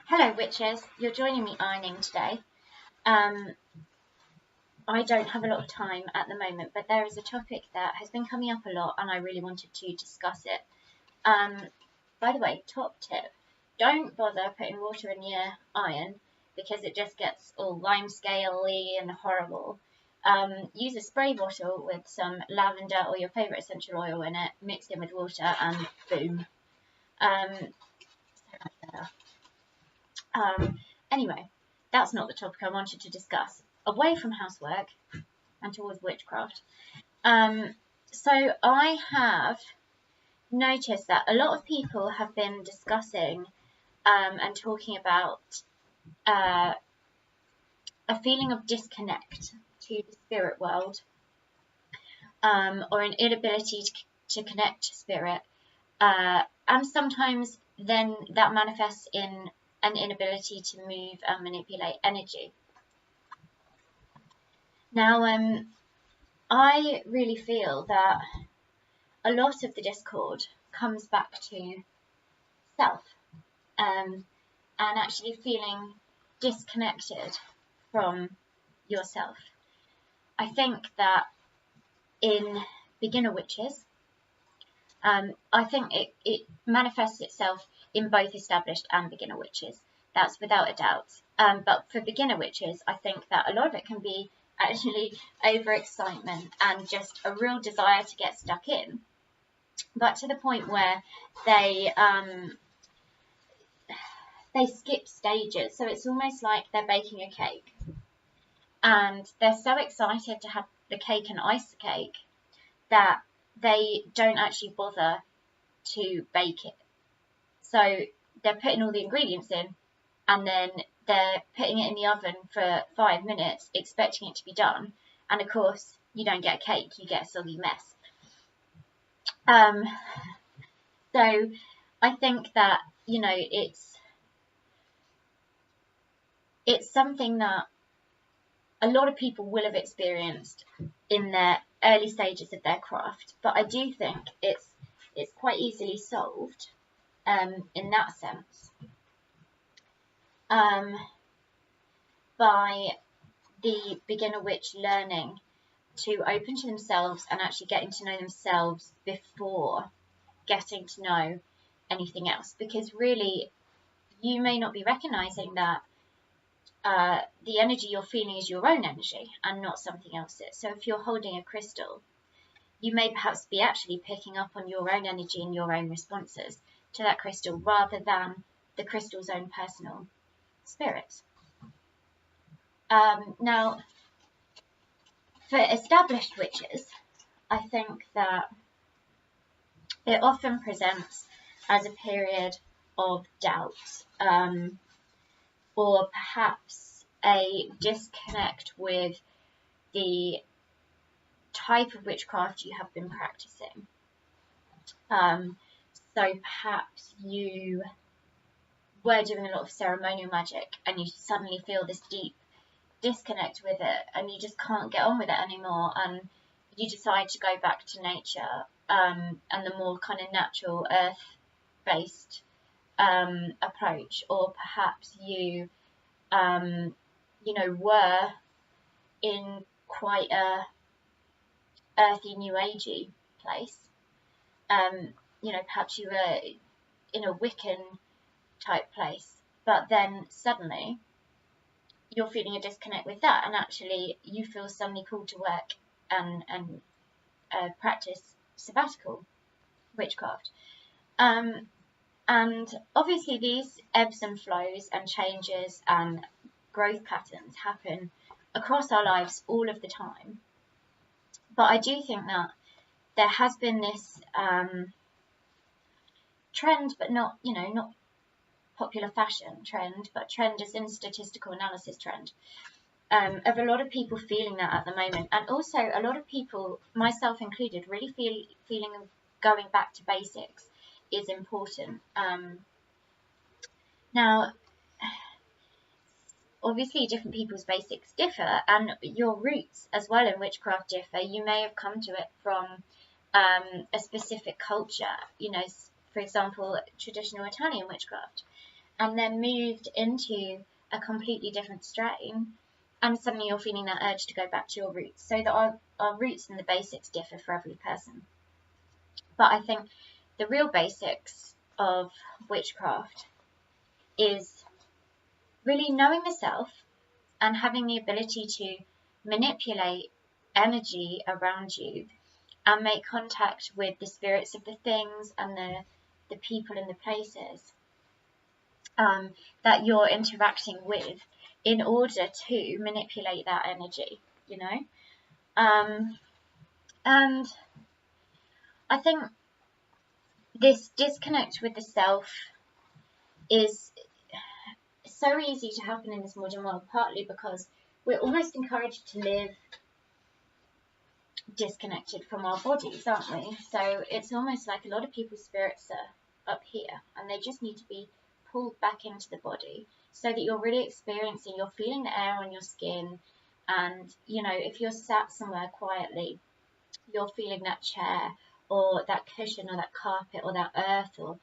Hello witches, you're joining me ironing today. I don't have a lot of time at the moment, but there is a topic that has been coming up a lot and I really wanted to discuss it. By the way, top tip, don't bother putting water in your iron because it just gets all lime-scale-y and horrible. Use a spray bottle with some lavender or your favourite essential oil in it, mixed in with water, and boom. So much better. Anyway, that's not the topic I wanted to discuss. Away from housework and towards witchcraft. So I have noticed that a lot of people have been discussing and talking about a feeling of disconnect to the spirit world, or an inability to connect to spirit, and sometimes then that manifests in an inability to move and manipulate energy. Now, I really feel that a lot of the discord comes back to self, and actually feeling disconnected from yourself. I think that in beginner witches, I think it manifests itself in both established and beginner witches. That's without a doubt. But for beginner witches, I think that a lot of it can be actually overexcitement and just a real desire to get stuck in. But to the point where they skip stages. So it's almost like they're baking a cake. And they're so excited to have the cake and ice the cake that they don't actually bother to bake it. So they're putting all the ingredients in and then they're putting it in the oven for 5 minutes expecting it to be done. And of course, you don't get a cake, you get a soggy mess. So I think that, you know, it's something that a lot of people will have experienced in their early stages of their craft, but I do think it's quite easily solved in that sense by the beginner witch learning to open to themselves and actually getting to know themselves before getting to know anything else, because really you may not be recognizing that the energy you're feeling is your own energy and not something else's. So if you're holding a crystal, you may perhaps be actually picking up on your own energy and your own responses to that crystal rather than the crystal's own personal spirit. Now, for established witches, I think that it often presents as a period of doubt, or perhaps a disconnect with the type of witchcraft you have been practicing. So perhaps you were doing a lot of ceremonial magic and you suddenly feel this deep disconnect with it and you just can't get on with it anymore, and you decide to go back to nature and the more kind of natural earth-based approach. Or perhaps you were in quite a earthy, new agey place. Perhaps you were in a Wiccan type place, but then suddenly you're feeling a disconnect with that, and actually you feel suddenly called to work and practice sabbatical witchcraft. And obviously these ebbs and flows and changes and growth patterns happen across our lives all of the time. But I do think that there has been this trend, but not popular fashion trend, but trend as in statistical analysis trend, of a lot of people feeling that at the moment. And also a lot of people, myself included, really feeling going back to basics is important. Now, obviously different people's basics differ, and your roots as well in witchcraft differ. You may have come to it from a specific culture, for example, traditional Italian witchcraft. and then moved into a completely different strain, and suddenly you're feeling that urge to go back to your roots. So that our roots and the basics differ for every person. But I think the real basics of witchcraft is really knowing the self and having the ability to manipulate energy around you and make contact with the spirits of the things and the people and the places that you're interacting with in order to manipulate that energy, you know? And I think this disconnect with the self is so easy to happen in this modern world, partly because we're almost encouraged to live disconnected from our bodies, aren't we? So it's almost like a lot of people's spirits are up here and they just need to be pulled back into the body so that you're really experiencing, you're feeling the air on your skin, and you know, if you're sat somewhere quietly, you're feeling that chair or that cushion or that carpet or that earth or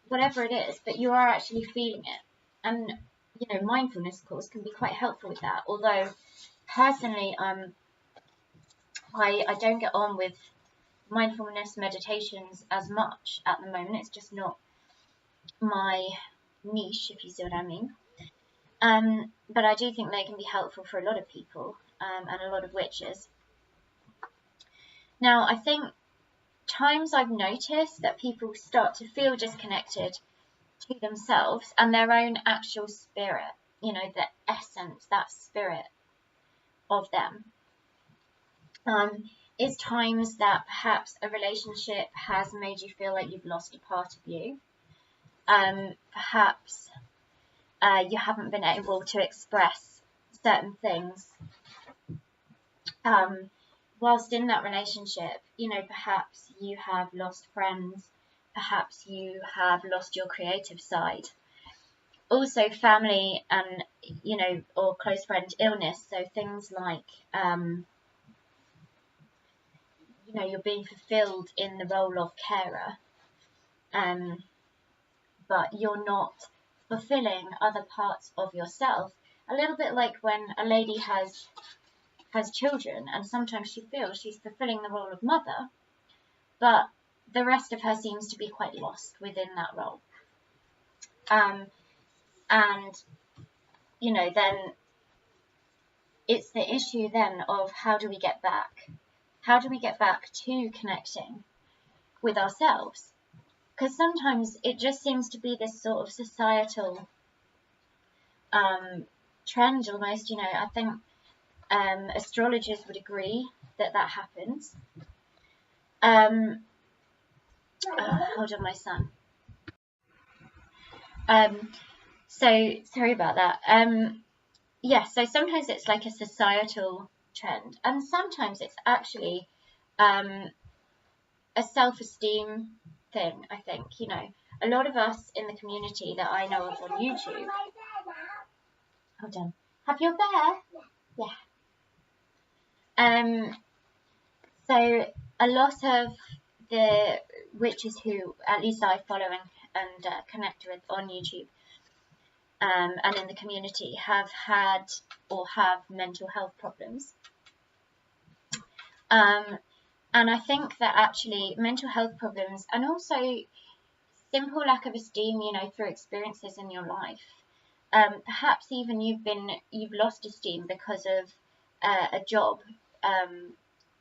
whatever it is, but you are actually feeling it. And you know, mindfulness of course can be quite helpful with that, although personally I don't get on with mindfulness meditations as much at the moment. It's just not my niche, if you see what I mean. But I do think they can be helpful for a lot of people and a lot of witches. Now, I think times I've noticed that people start to feel disconnected to themselves and their own actual spirit, you know, the essence, that spirit of them. Is times that perhaps a relationship has made you feel like you've lost a part of you. Perhaps you haven't been able to express certain things whilst in that relationship. You know, perhaps you have lost friends, perhaps you have lost your creative side. Also family and, you know, or close friend illness, so things like you know, you're being fulfilled in the role of carer, but you're not fulfilling other parts of yourself. A little bit like when a lady has children and sometimes she feels she's fulfilling the role of mother, but the rest of her seems to be quite lost within that role. And, you know, then it's the issue then of how do we get back? How do we get back to connecting with ourselves? Because sometimes it just seems to be this sort of societal trend almost, you know. I think astrologers would agree that that happens. Hold on, my son. So sorry about that. Yeah, so sometimes it's like a societal trend, and sometimes it's actually a self-esteem thing, I think. You know, a lot of us in the community that I know of on YouTube. Hold on. Have your bear? Yeah. So a lot of the witches who at least I follow and connect with on YouTube and in the community have had or have mental health problems. And I think that actually mental health problems and also simple lack of esteem, you know, through experiences in your life. Perhaps even you've lost esteem because of a job.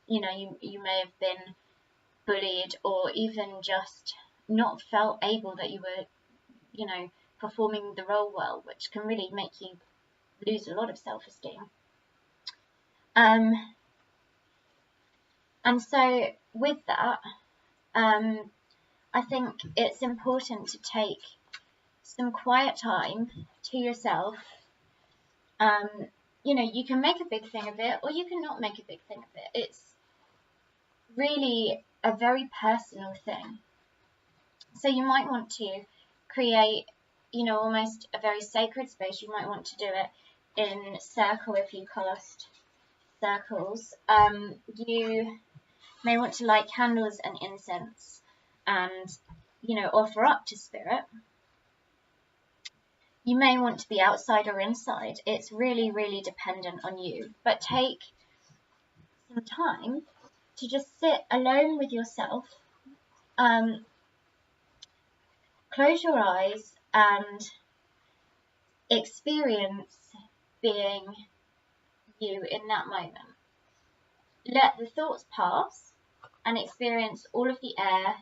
You know, you may have been bullied or even just not felt able that you were, you know, performing the role well, which can really make you lose a lot of self-esteem. And so with that, I think it's important to take some quiet time to yourself. You know, you can make a big thing of it or you can not make a big thing of it. It's really a very personal thing. So you might want to create, you know, almost a very sacred space. You might want to do it in circle if you cast circles. You may want to light candles and incense and, you know, offer up to spirit. You may want to be outside or inside. It's really, really dependent on you. But take some time to just sit alone with yourself. Close your eyes and experience being you in that moment. Let the thoughts pass and experience all of the air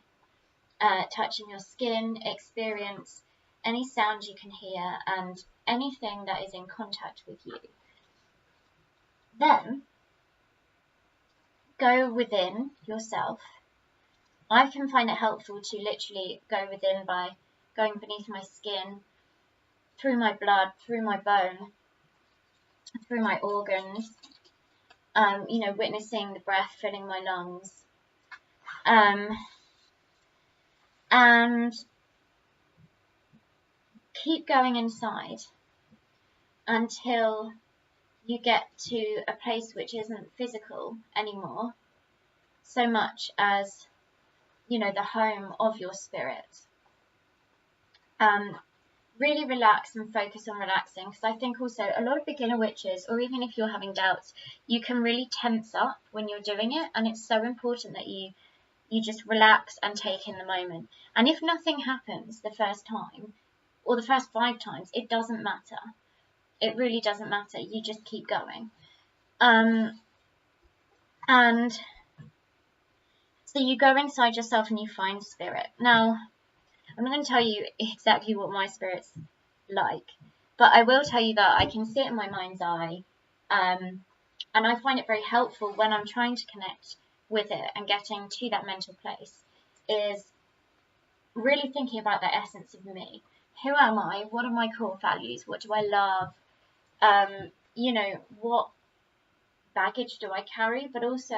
touching your skin, experience any sound you can hear and anything that is in contact with you. Then go within yourself. I can find it helpful to literally go within by going beneath my skin, through my blood, through my bone, through my organs, witnessing the breath filling my lungs. And keep going inside until you get to a place which isn't physical anymore, so much as, the home of your spirit. Really relax and focus on relaxing, because I think also a lot of beginner witches, or even if you're having doubts, you can really tense up when you're doing it, and it's so important that you just relax and take in the moment. And if nothing happens the first time, or the first 5 times, it doesn't matter. It really doesn't matter. You just keep going. And so you go inside yourself and you find spirit. Now, I'm not going to tell you exactly what my spirit's like, but I will tell you that I can see it in my mind's eye, and I find it very helpful when I'm trying to connect with it and getting to that mental place, is really thinking about the essence of me. Who am I? What are my core values? What do I love? What baggage do I carry? But also,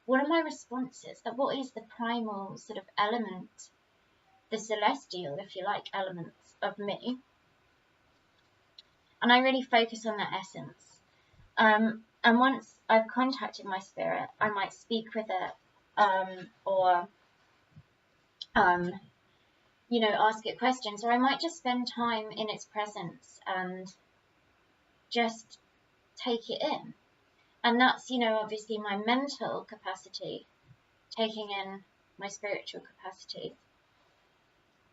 what are my responses? That what is the primal sort of element, the celestial, if you like, elements of me? And I really focus on that essence. And once I've contacted my spirit, I might speak with it, or ask it questions, or I might just spend time in its presence and just take it in. And that's, obviously my mental capacity, taking in my spiritual capacity.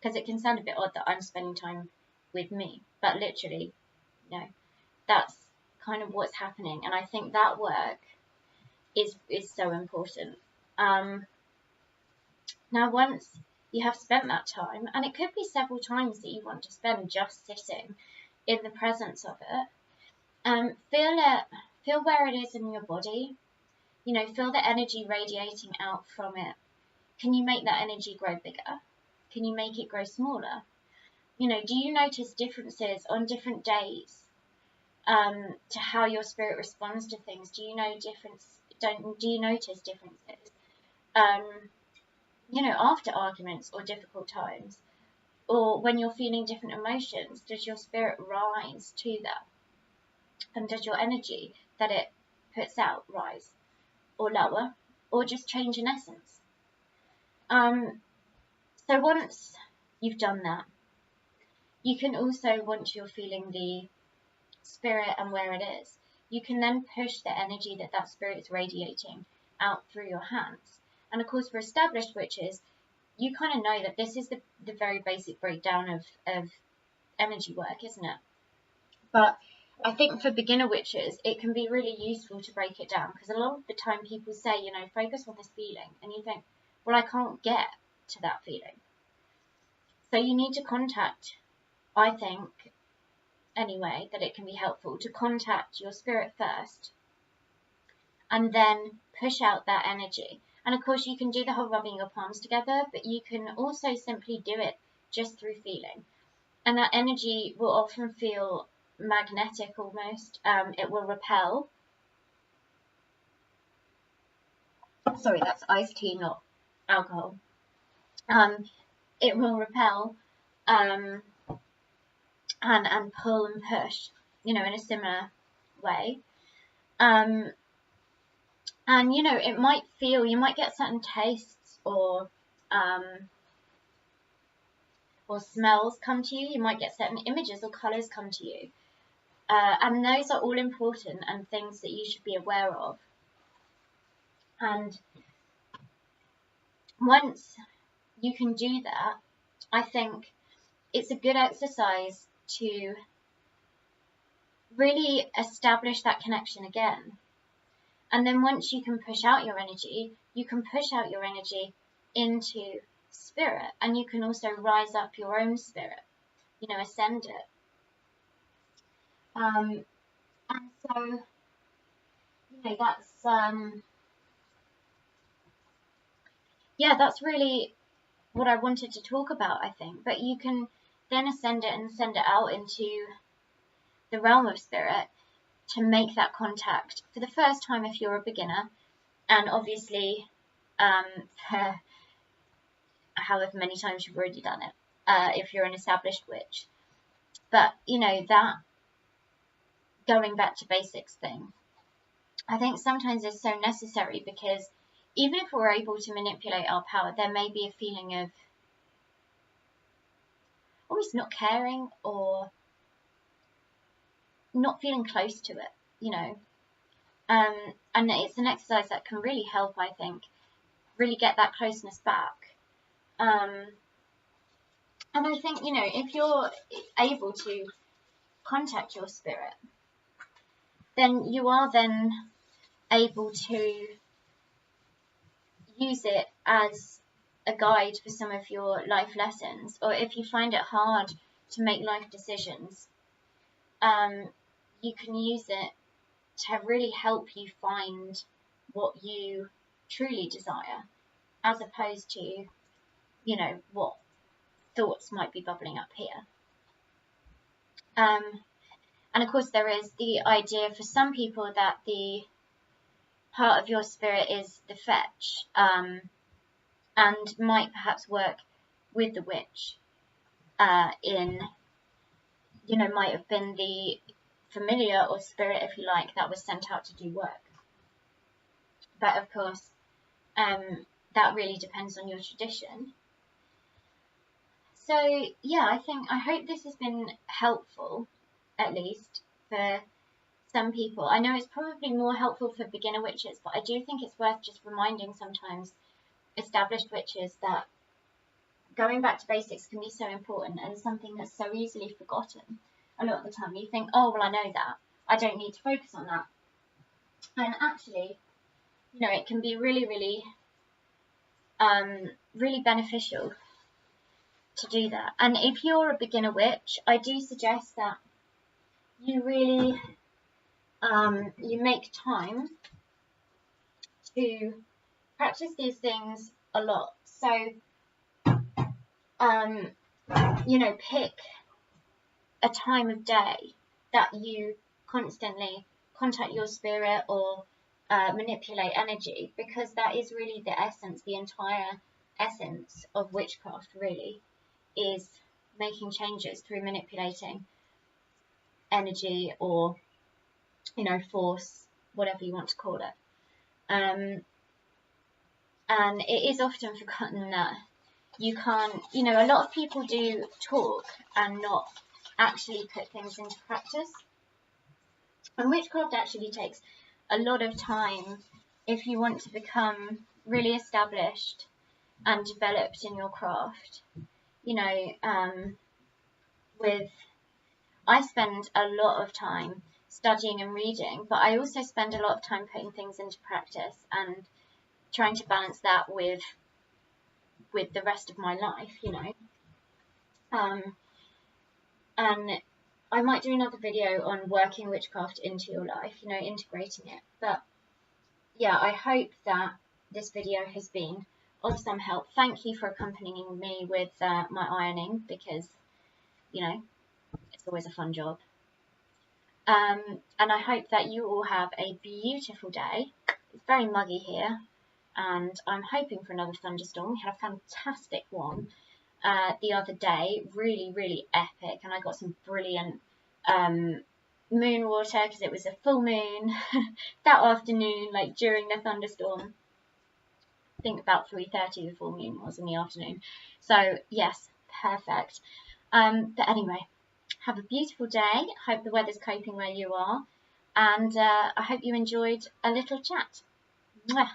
Because it can sound a bit odd that I'm spending time with me, but literally, that's kind of what's happening. And I think that work is so important. Now, once you have spent that time, and it could be several times that you want to spend just sitting in the presence of it, feel where it is in your body. Feel the energy radiating out from it. Can you make that energy grow bigger? Can you make it grow smaller? Do you notice differences on different days to how your spirit responds to things? Do you notice differences? After arguments or difficult times, or when you're feeling different emotions, does your spirit rise to that? And does your energy that it puts out rise or lower, or just change in essence? So once you've done that, you can also, once you're feeling the spirit and where it is, you can then push the energy that spirit is radiating out through your hands. And of course, for established witches, you kind of know that this is the very basic breakdown of energy work, isn't it? But I think for beginner witches, it can be really useful to break it down, because a lot of the time people say, focus on this feeling, and you think, well, I can't get to that feeling. So you need to contact, I think, anyway, that it can be helpful to contact your spirit first, and then push out that energy. And of course, you can do the whole rubbing your palms together, but you can also simply do it just through feeling. And that energy will often feel magnetic almost. It will repel. Sorry, that's iced tea, not alcohol. It will repel and pull and push, in a similar way. And, it might feel, you might get certain tastes or or smells come to you. You might get certain images or colours come to you. And those are all important and things that you should be aware of. And once you can do that, I think it's a good exercise to really establish that connection again. And then once you can push out your energy, you can push out your energy into spirit, and you can also rise up your own spirit, ascend it. And so, that's really what I wanted to talk about, I think. But you can then ascend it and send it out into the realm of spirit to make that contact for the first time if you're a beginner, and obviously for however many times you've already done it, if you're an established witch. But that going back to basics thing, I think sometimes is so necessary, because even if we're able to manipulate our power, there may be a feeling of almost not caring or not feeling close to it, and it's an exercise that can really help, I think, really get that closeness back. And I think, if you're able to contact your spirit, then you are then able to use it as a guide for some of your life lessons, or if you find it hard to make life decisions, you can use it to really help you find what you truly desire, as opposed to, what thoughts might be bubbling up here. And of course there is the idea for some people that the part of your spirit is the fetch, and might perhaps work with the witch, might have been the familiar or spirit, if you like, that was sent out to do work. But of course, that really depends on your tradition. So yeah, I hope this has been helpful, at least for some people. I know it's probably more helpful for beginner witches, but I do think it's worth just reminding sometimes established witches that going back to basics can be so important, and something that's so easily forgotten. A lot of the time you think, oh, well, I know that, I don't need to focus on that. And actually, it can be really, really, really beneficial to do that. And if you're a beginner witch, I do suggest that you really, you make time to practice these things a lot. So, pick a time of day that you constantly contact your spirit or manipulate energy, because that is really the essence, the entire essence of witchcraft really is making changes through manipulating energy or, force, whatever you want to call it. And it is often forgotten that you can't, a lot of people do talk and not actually put things into practice. And witchcraft actually takes a lot of time if you want to become really established and developed in your craft. I spend a lot of time studying and reading, but I also spend a lot of time putting things into practice and trying to balance that with the rest of my life, and I might do another video on working witchcraft into your life, integrating it. But yeah, I hope that this video has been of some help. Thank you for accompanying me with my ironing, because, it's always a fun job. And I hope that you all have a beautiful day. It's very muggy here, and I'm hoping for another thunderstorm. We had a fantastic one the other day, really, really epic, and I got some brilliant moon water, because it was a full moon that afternoon, like during the thunderstorm. I think about 3:30 the full moon was in the afternoon. So yes, perfect. But anyway, have a beautiful day. Hope the weather's coping where you are, and I hope you enjoyed a little chat. Mwah.